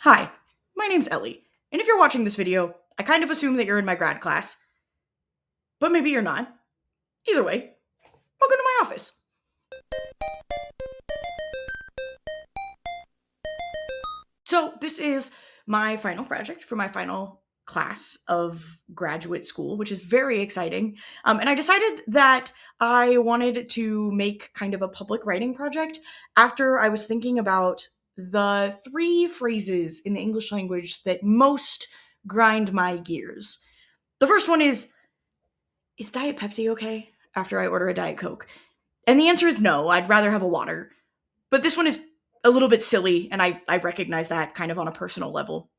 Hi, my name's Ellie, and if you're watching this video, I kind of assume that you're in my grad class, but maybe you're not. Either way, welcome to my office. So, this is my final project for my final class of graduate school, which is very exciting. And I decided that I wanted to make kind of a public writing project after I was thinking about the three phrases in the English language that most grind my gears. The first one is Diet Pepsi okay? After I order a Diet Coke. And the answer is no, I'd rather have a water. But this one is a little bit silly, and I recognize that kind of on a personal level.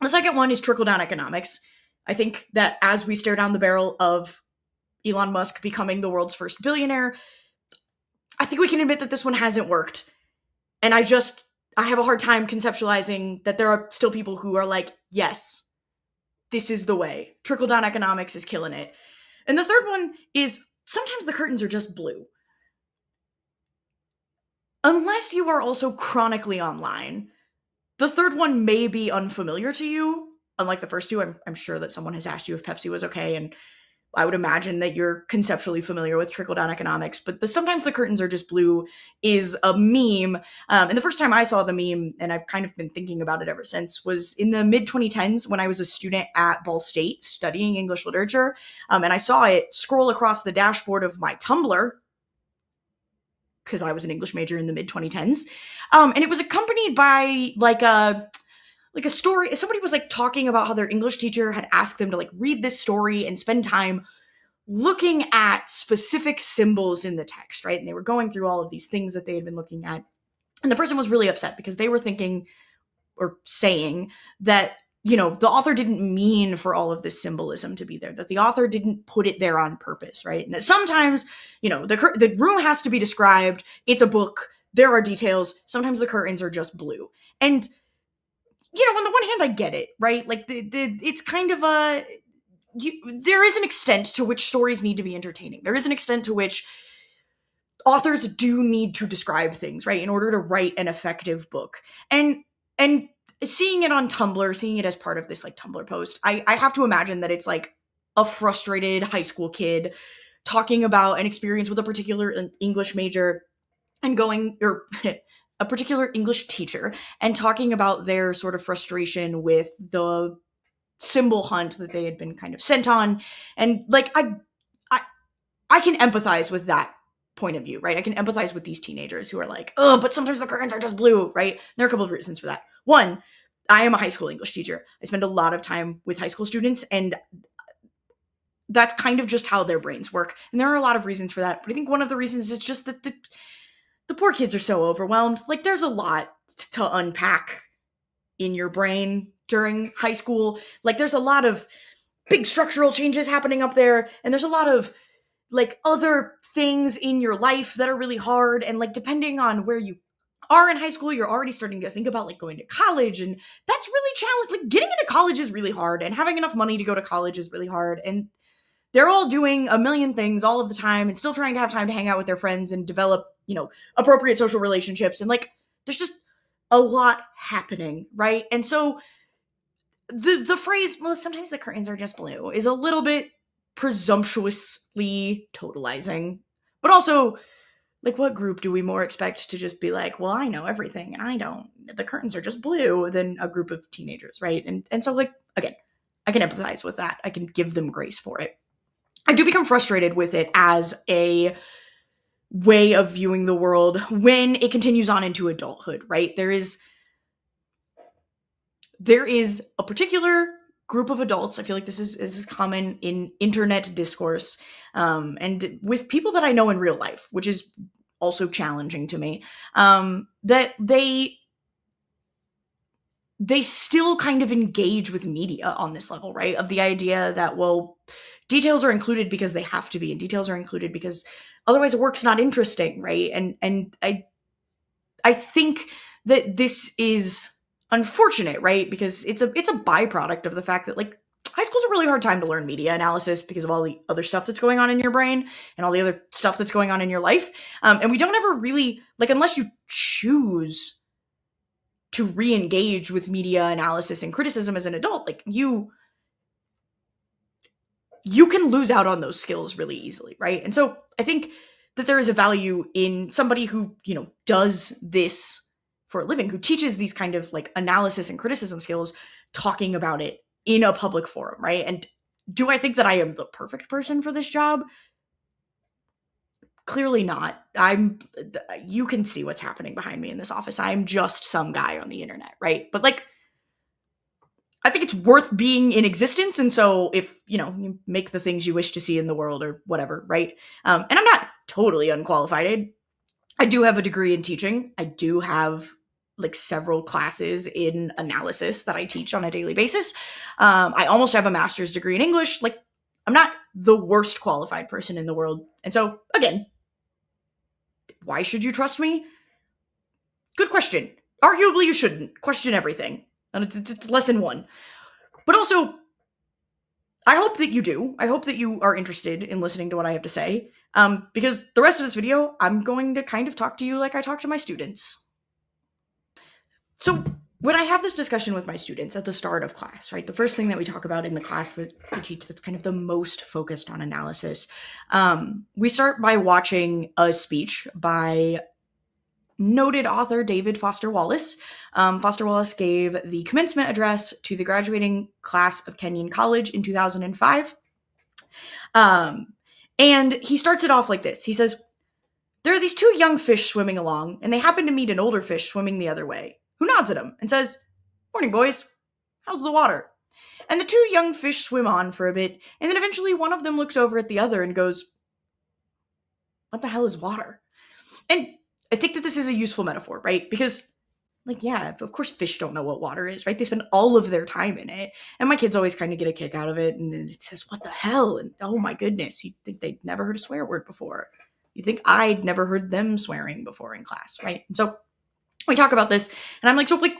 The second one is trickle down economics. I think that as we stare down the barrel of Elon Musk becoming the world's first billionaire, I think we can admit that this one hasn't worked. And I have a hard time conceptualizing that there are still people who are like, yes, this is the way. Trickle down economics is killing it. And the third one is sometimes the curtains are just blue. Unless you are also chronically online, the third one may be unfamiliar to you. Unlike the first two, I'm sure that someone has asked you if Pepsi was okay, and I would imagine that you're conceptually familiar with trickle down economics. But sometimes the curtains are just blue is a meme. And the first time I saw the meme, and I've kind of been thinking about it ever since, was in the mid 2010s when I was a student at Ball State studying English literature. And I saw it scroll across the dashboard of my Tumblr, because I was an English major in the mid 2010s. And it was accompanied by like a story. Somebody was like talking about how their English teacher had asked them to like read this story and spend time looking at specific symbols in the text, right? And they were going through all of these things that they had been looking at. And the person was really upset because they were thinking or saying that, the author didn't mean for all of this symbolism to be there, that the author didn't put it there on purpose, right? And that sometimes, the room has to be described. It's a book. There are details. Sometimes the curtains are just blue. And, on the one hand, I get it, right? Like, it's kind of there is an extent to which stories need to be entertaining. There is an extent to which authors do need to describe things, right, in order to write an effective book. And seeing it on Tumblr, seeing it as part of this like Tumblr post, I have to imagine that it's like a frustrated high school kid talking about an experience with a particular English major and or a particular English teacher and talking about their sort of frustration with the symbol hunt that they had been kind of sent on. And like I can empathize with that point of view, right? I can empathize with these teenagers who are like, oh, but sometimes the curtains are just blue, right? There are a couple of reasons for that. One, I am a high school English teacher. I spend a lot of time with high school students, and that's kind of just how their brains work. And there are a lot of reasons for that. But I think one of the reasons is just that the poor kids are so overwhelmed. Like, there's a lot to unpack in your brain during high school. Like, there's a lot of big structural changes happening up there, and there's a lot of like other things in your life that are really hard. And like, depending on where you are in high school, you're already starting to think about like going to college, and that's really challenging. Like, getting into college is really hard, and having enough money to go to college is really hard. And they're all doing a million things all of the time and still trying to have time to hang out with their friends and develop, appropriate social relationships. And like, there's just a lot happening, right? And so the phrase, well, sometimes the curtains are just blue, is a little bit presumptuously totalizing. But also, like, what group do we more expect to just be like, well, I know everything and I don't. The curtains are just blue, than a group of teenagers, right? And so, like, again, I can empathize with that. I can give them grace for it. I do become frustrated with it as a way of viewing the world when it continues on into adulthood, right? There is a particular group of adults. I feel like this is common in internet discourse, and with people that I know in real life, which is also challenging to me, that they still kind of engage with media on this level, right? Of the idea that, well, details are included because they have to be, and details are included because otherwise a work's not interesting, right? And I think that this is unfortunate, right? Because it's a byproduct of the fact that like high school's a really hard time to learn media analysis because of all the other stuff that's going on in your brain and all the other stuff that's going on in your life. And we don't ever really, like, unless you choose to re-engage with media analysis and criticism as an adult, like you can lose out on those skills really easily, right? And so I think that there is a value in somebody who, does this for a living, who teaches these kind of like analysis and criticism skills, talking about it in a public forum, right? And do I think that I am the perfect person for this job? Clearly not. You can see what's happening behind me in this office. I'm just some guy on the internet, right? But like, I think it's worth being in existence. And so if, you make the things you wish to see in the world or whatever, right? And I'm not totally unqualified. I do have a degree in teaching. I do have like several classes in analysis that I teach on a daily basis. I almost have a master's degree in English. Like, I'm not the worst qualified person in the world. And so again, why should you trust me? Good question. Arguably you shouldn't. Question everything. And it's lesson 1. But also, I hope that you do. I hope that you are interested in listening to what I have to say. Because the rest of this video, I'm going to kind of talk to you like I talk to my students. So when I have this discussion with my students at the start of class, right, the first thing that we talk about in the class that we teach that's kind of the most focused on analysis, we start by watching a speech by noted author David Foster Wallace. Foster Wallace gave the commencement address to the graduating class of Kenyon College in 2005. And he starts it off like this. He says, "There are these 2 young fish swimming along, and they happen to meet an older fish swimming the other way, who nods at them and says, 'Morning, boys. How's the water?' And the 2 young fish swim on for a bit, and then eventually one of them looks over at the other and goes, 'What the hell is water?'" And I think that this is a useful metaphor, right? Because, like, yeah, of course fish don't know what water is, right? They spend all of their time in it. And my kids always kind of get a kick out of it. And then it says, "What the hell?" And oh my goodness, you'd think they'd never heard a swear word before. You think I'd never heard them swearing before in class, right? And so we talk about this, and I'm like, so like,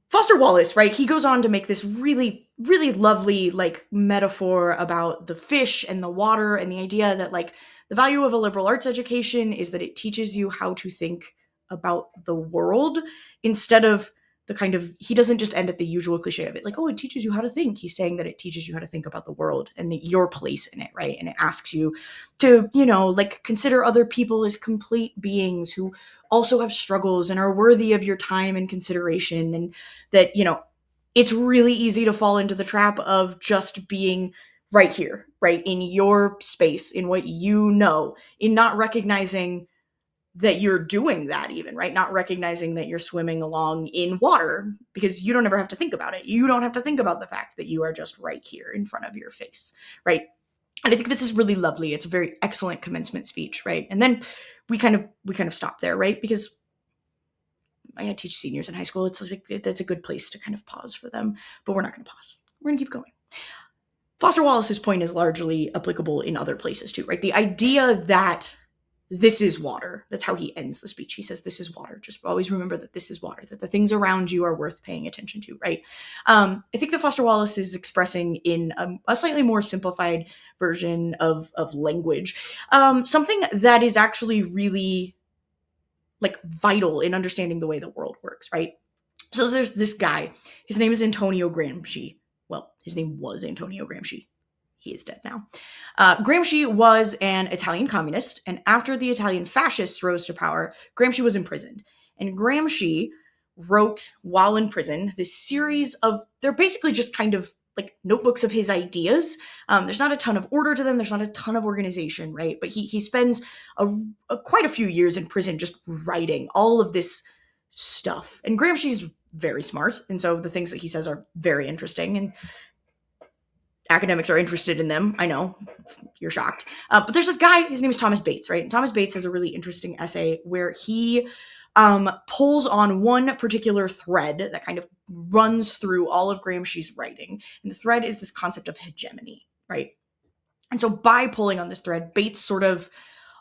Foster Wallace, right? He goes on to make this really, really lovely like metaphor about the fish and the water, and the idea that like the value of a liberal arts education is that it teaches you how to think about the world instead of the kind of, he doesn't just end at the usual cliche of it, like, oh, it teaches you how to think. He's saying that it teaches you how to think about the world and your place in it, right? And it asks you to, like consider other people as complete beings who also have struggles and are worthy of your time and consideration. And that, it's really easy to fall into the trap of just being right here, right? In your space, in what you know, in not recognizing that you're doing that even, right? Not recognizing that you're swimming along in water because you don't ever have to think about it. You don't have to think about the fact that you are just right here in front of your face, right? And I think this is really lovely. It's a very excellent commencement speech, right? And then we kind of stop there, right? Because I teach seniors in high school. It's like, that's a good place to kind of pause for them, but we're not going to pause. We're going to keep going. Foster Wallace's point is largely applicable in other places too, right? The idea that this is water. That's how he ends the speech. He says, this is water. Just always remember that this is water, that the things around you are worth paying attention to, right? I think that Foster Wallace is expressing in a slightly more simplified version of language, something that is actually really like vital in understanding the way the world works, right? So there's this guy. His name is Antonio Gramsci. Well, his name was Antonio Gramsci. He is dead now. Gramsci was an Italian communist, and after the Italian fascists rose to power, Gramsci was imprisoned. And Gramsci wrote, while in prison, this series of, they're basically just kind of like notebooks of his ideas. There's not a ton of order to them. There's not a ton of organization, right? But he spends quite a few years in prison just writing all of this stuff. And Gramsci's very smart, and so the things that he says are very interesting, and academics are interested in them. I know, you're shocked. But there's this guy, his name is Thomas Bates, right? And Thomas Bates has a really interesting essay where he pulls on one particular thread that kind of runs through all of Gramsci's writing. And the thread is this concept of hegemony, right? And so by pulling on this thread, Bates sort of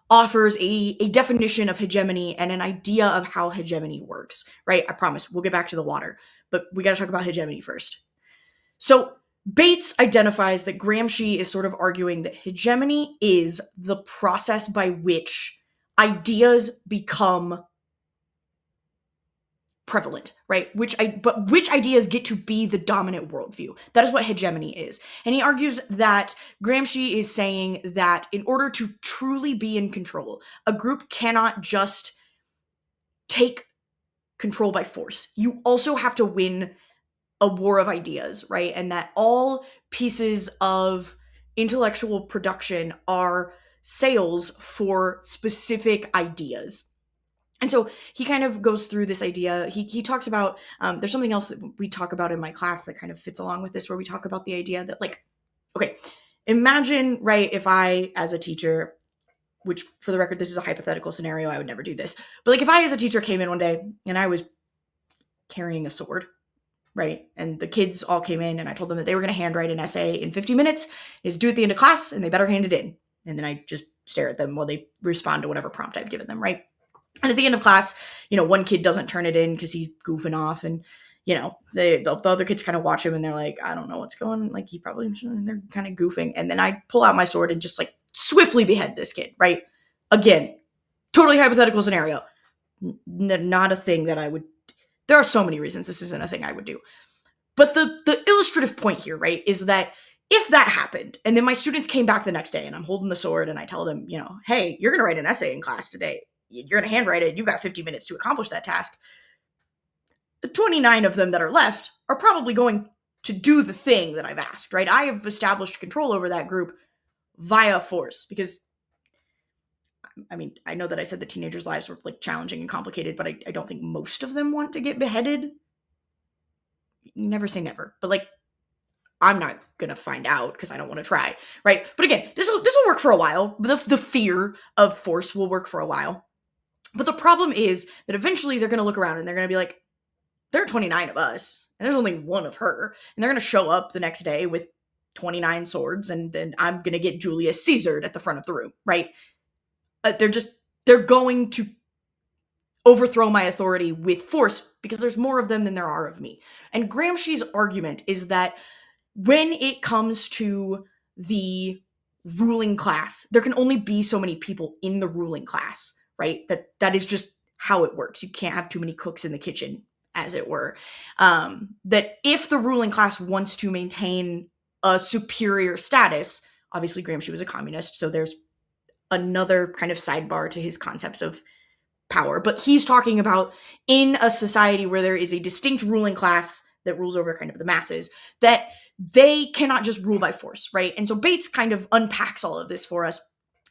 offers a definition of hegemony and an idea of how hegemony works, right? I promise, we'll get back to the water, but we got to talk about hegemony first. So Bates identifies that Gramsci is sort of arguing that hegemony is the process by which ideas become prevalent, right? But which ideas get to be the dominant worldview? That is what hegemony is. And he argues that Gramsci is saying that in order to truly be in control, a group cannot just take control by force. You also have to win a war of ideas, right? And that all pieces of intellectual production are sales for specific ideas. And so he kind of goes through this idea. He talks about, there's something else that we talk about in my class that kind of fits along with this, where we talk about the idea that, like, okay, imagine, right, if I, as a teacher, which for the record, this is a hypothetical scenario, I would never do this, but like if I, as a teacher, came in one day and I was carrying a sword, right? And the kids all came in and I told them that they were going to handwrite an essay in 50 minutes. It's due at the end of class and they better hand it in. And then I just stare at them while they respond to whatever prompt I've given them, right? And at the end of class, one kid doesn't turn it in because he's goofing off, and the other kids kind of watch him and they're like, I don't know what's going on. Like, he probably, they're kind of goofing. And then I pull out my sword and just like swiftly behead this kid, right? Again, totally hypothetical scenario. Not a thing that I would, there are so many reasons this isn't a thing I would do. But the illustrative point here, right, is that if that happened, and then my students came back the next day and I'm holding the sword and I tell them, hey, you're going to write an essay in class today. You're going to handwrite it. You've got 50 minutes to accomplish that task. The 29 of them that are left are probably going to do the thing that I've asked, right? I have established control over that group via force, because, I mean, I know that I said the teenagers' lives were like challenging and complicated, but I don't think most of them want to get beheaded. You never say never, but like, I'm not going to find out because I don't want to try, right? But again, this will work for a while. The fear of force will work for a while. But the problem is that eventually they're going to look around and they're going to be like, there are 29 of us, and there's only one of her. And they're going to show up the next day with 29 swords, and then I'm going to get Julius Caesared at the front of the room, right? They're going to overthrow my authority with force because there's more of them than there are of me. And Gramsci's argument is that when it comes to the ruling class, there can only be so many people in the ruling class, right? That is just how it works. You can't have too many cooks in the kitchen, as it were. That if the ruling class wants to maintain a superior status, obviously Gramsci was a communist, so there's another kind of sidebar to his concepts of power. But he's talking about in a society where there is a distinct ruling class that rules over kind of the masses, that they cannot just rule by force, right? And so Bates kind of unpacks all of this for us.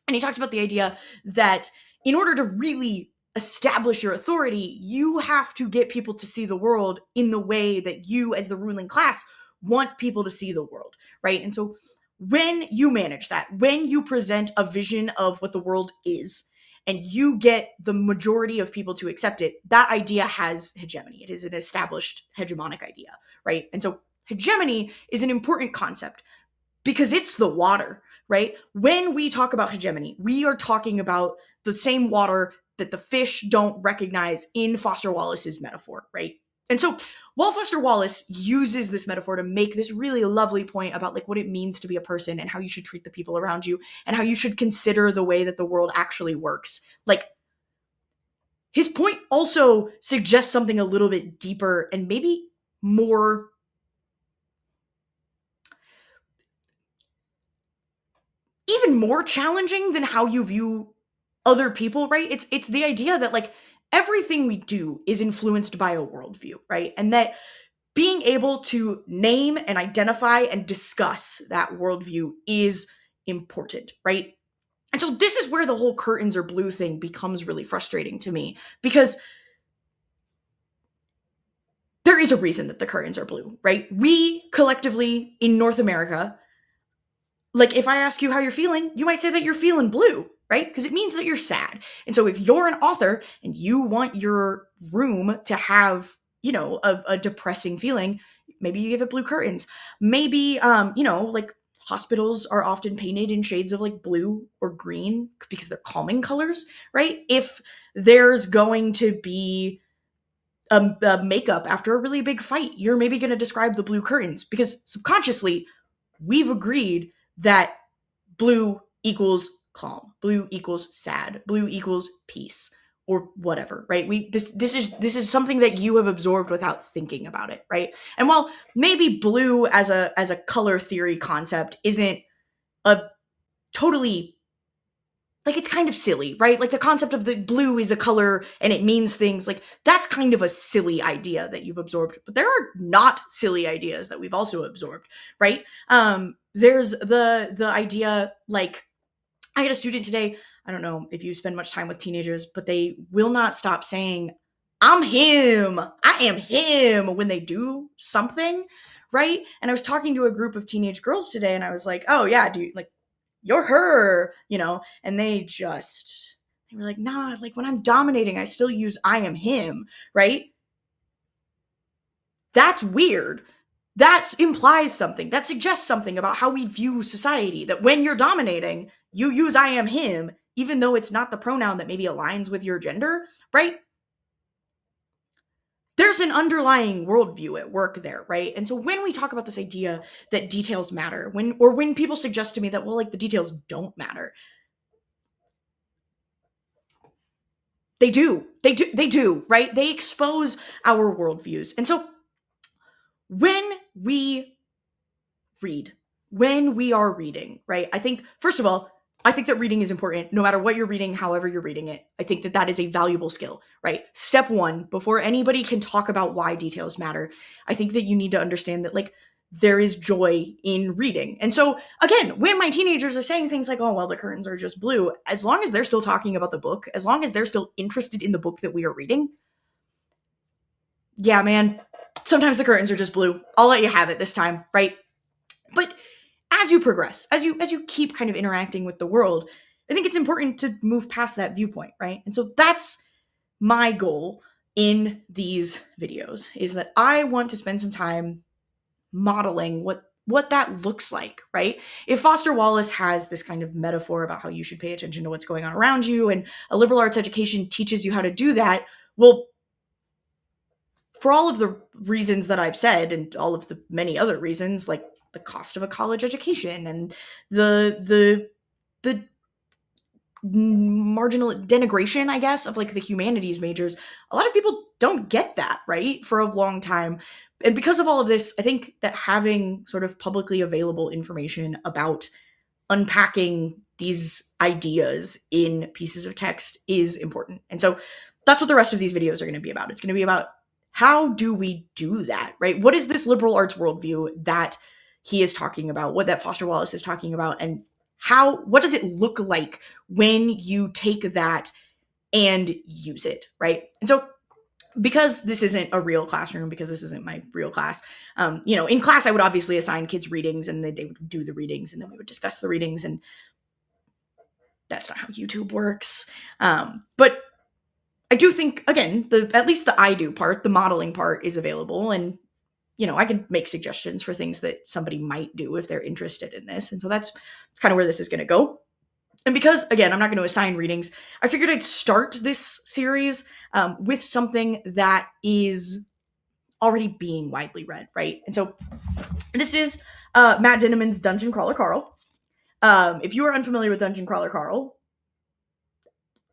And he talks about the idea that in order to really establish your authority, you have to get people to see the world in the way that you, as the ruling class, want people to see the world, right? And so when you manage that, when you present a vision of what the world is, and you get the majority of people to accept it, that idea has hegemony. It is an established hegemonic idea, right? And so hegemony is an important concept because it's the water, right? When we talk about hegemony, we are talking about the same water that the fish don't recognize in Foster Wallace's metaphor, right? And so while Foster Wallace uses this metaphor to make this really lovely point about like what it means to be a person and how you should treat the people around you and how you should consider the way that the world actually works, like his point also suggests something a little bit deeper and maybe more even more challenging than how you view other people, right? It's the idea that like everything we do is influenced by a worldview, right? And that being able to name and identify and discuss that worldview is important, right? And so this is where the whole curtains are blue thing becomes really frustrating to me, because there is a reason that the curtains are blue, right? We collectively in North America, like if I ask you how you're feeling, you might say that you're feeling blue, right? Because it means that you're sad. And so if you're an author and you want your room to have, a depressing feeling, maybe you give it blue curtains. Maybe, like hospitals are often painted in shades of like blue or green because they're calming colors, right? If there's going to be a makeup after a really big fight, you're maybe going to describe the blue curtains because subconsciously we've agreed that blue equals calm, blue equals sad, blue equals peace, or whatever, right? This is something that you have absorbed without thinking about it, right? And while maybe blue as a color theory concept isn't a totally, like, it's kind of silly, right? Like the concept of the blue is a color and it means things, like that's kind of a silly idea that you've absorbed. But there are not silly ideas that we've also absorbed, right? There's the idea, like, I had a student today, I don't know if you spend much time with teenagers, but they will not stop saying, I'm him, I am him, when they do something, right? And I was talking to a group of teenage girls today and I was like, oh yeah, dude, like, you're her, and they were like, nah, like when I'm dominating, I still use I am him, right? That's weird. That implies something. That suggests something about how we view society. That when you're dominating, you use I am him, even though it's not the pronoun that maybe aligns with your gender, right? There's an underlying worldview at work there, right? And so when we talk about this idea that details matter, when people suggest to me that, well, like the details don't matter, they do, right? They expose our worldviews. And so when we read, when we are reading, right? I think, first of all, I think that reading is important no matter what you're reading, however you're reading it. I think that that is a valuable skill, right? Step one, before anybody can talk about why details matter, I think that you need to understand that, like, there is joy in reading. And so, again, when my teenagers are saying things like, oh, well, the curtains are just blue, as long as they're still talking about the book, as long as they're still interested in the book that we are reading, yeah, man, sometimes the curtains are just blue. I'll let you have it this time, right? But as you progress, as you keep kind of interacting with the world, I think it's important to move past that viewpoint, right? And so that's my goal in these videos, is that I want to spend some time modeling what that looks like, right? If Foster Wallace has this kind of metaphor about how you should pay attention to what's going on around you, and a liberal arts education teaches you how to do that, well, for all of the reasons that I've said and all of the many other reasons, like the cost of a college education and the marginal denigration, I guess, of like the humanities majors, a lot of people don't get that, right, for a long time. And because of all of this, I think that having sort of publicly available information about unpacking these ideas in pieces of text is important. And so that's what the rest of these videos are going to be about. It's going to be about, how do we do that, right? What is this liberal arts worldview that he is talking about, what that Foster Wallace is talking about, and what does it look like when you take that and use it, right? And so, because this isn't a real classroom, because this isn't my real class, in class I would obviously assign kids readings, and they would do the readings, and then we would discuss the readings, and that's not how YouTube works. But I do think, again, at least the I do part, the modeling part, is available, and I can make suggestions for things that somebody might do if they're interested in this. And so that's kind of where this is going to go. And because, again, I'm not going to assign readings, I figured I'd start this series with something that is already being widely read, right? And so this is Matt Dinniman's Dungeon Crawler Carl. If you are unfamiliar with Dungeon Crawler Carl,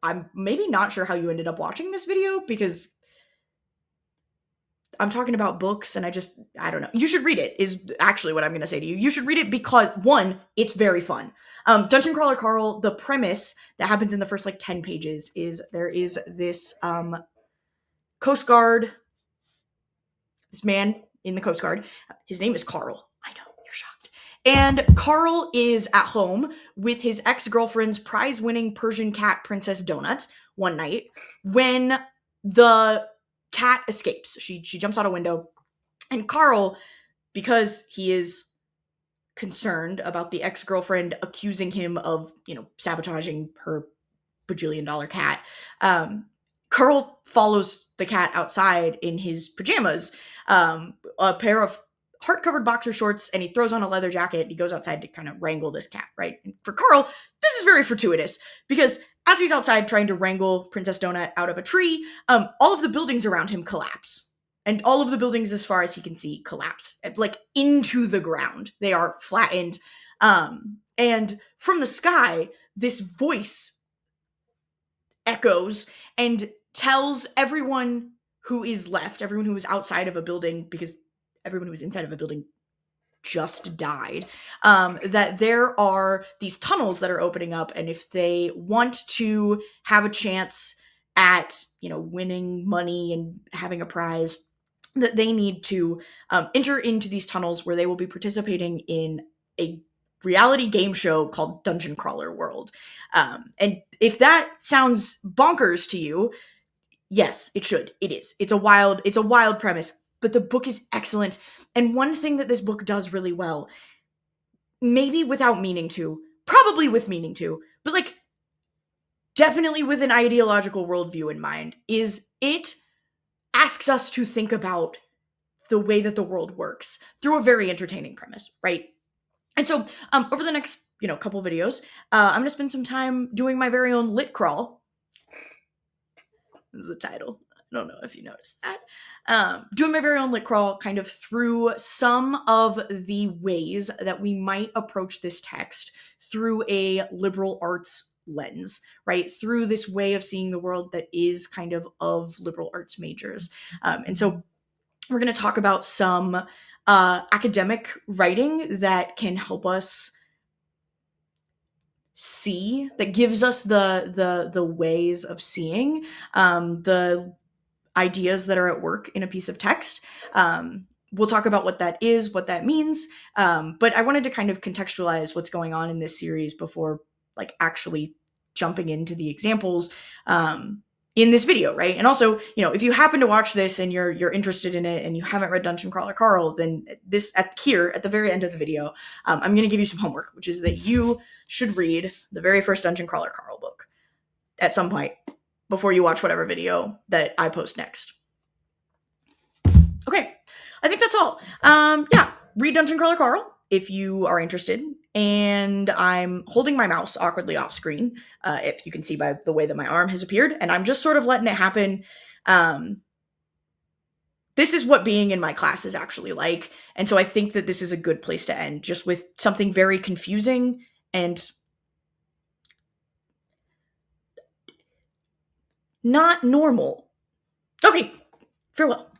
I'm maybe not sure how you ended up watching this video, because I'm talking about books and I don't know. You should read it, is actually what I'm going to say to you. You should read it because, one, it's very fun. Dungeon Crawler Carl, the premise that happens in the first, 10 pages is there is this Coast Guard, this man in the Coast Guard. His name is Carl. I know, you're shocked. And Carl is at home with his ex-girlfriend's prize-winning Persian cat, Princess Donut, one night when the cat escapes. She jumps out a window, and Carl, because he is concerned about the ex-girlfriend accusing him of, sabotaging her bajillion-dollar cat, Carl follows the cat outside in his pajamas, a pair of heart-covered boxer shorts, and he throws on a leather jacket, and he goes outside to kind of wrangle this cat, right? And for Carl, this is very fortuitous, because as he's outside trying to wrangle Princess Donut out of a tree, all of the buildings around him collapse. And all of the buildings, as far as he can see, collapse, into the ground. They are flattened. And from the sky, this voice echoes and tells everyone who is left, everyone who is outside of a building, because everyone who is inside of a building just died, that there are these tunnels that are opening up, and if they want to have a chance at, winning money and having a prize, that they need to enter into these tunnels where they will be participating in a reality game show called Dungeon Crawler World. And if that sounds bonkers to you, yes, it should. It is. It's a wild premise, but the book is excellent. And one thing that this book does really well, maybe without meaning to, probably with meaning to, but like definitely with an ideological worldview in mind, is it asks us to think about the way that the world works through a very entertaining premise, right? And so, over the next, couple videos, I'm gonna spend some time doing my very own lit crawl. This is the title. I don't know if you noticed that. Doing my very own lit crawl kind of through some of the ways that we might approach this text through a liberal arts lens, right? Through this way of seeing the world that is kind of liberal arts majors. And so we're going to talk about some academic writing that can help us see, that gives us the ways of seeing the ideas that are at work in a piece of text. We'll talk about what that is, what that means, but I wanted to kind of contextualize what's going on in this series before like actually jumping into the examples in this video, right? And also, if you happen to watch this and you're interested in it and you haven't read Dungeon Crawler Carl, then this at the very end of the video, I'm going to give you some homework, which is that you should read the very first Dungeon Crawler Carl book at some point before you watch whatever video that I post next. Okay, I think that's all. Yeah, read Dungeon Crawler Carl if you are interested. And I'm holding my mouse awkwardly off screen, if you can see by the way that my arm has appeared, and I'm just sort of letting it happen. This is what being in my class is actually like, and so I think that this is a good place to end, just with something very confusing and not normal. Okay, farewell.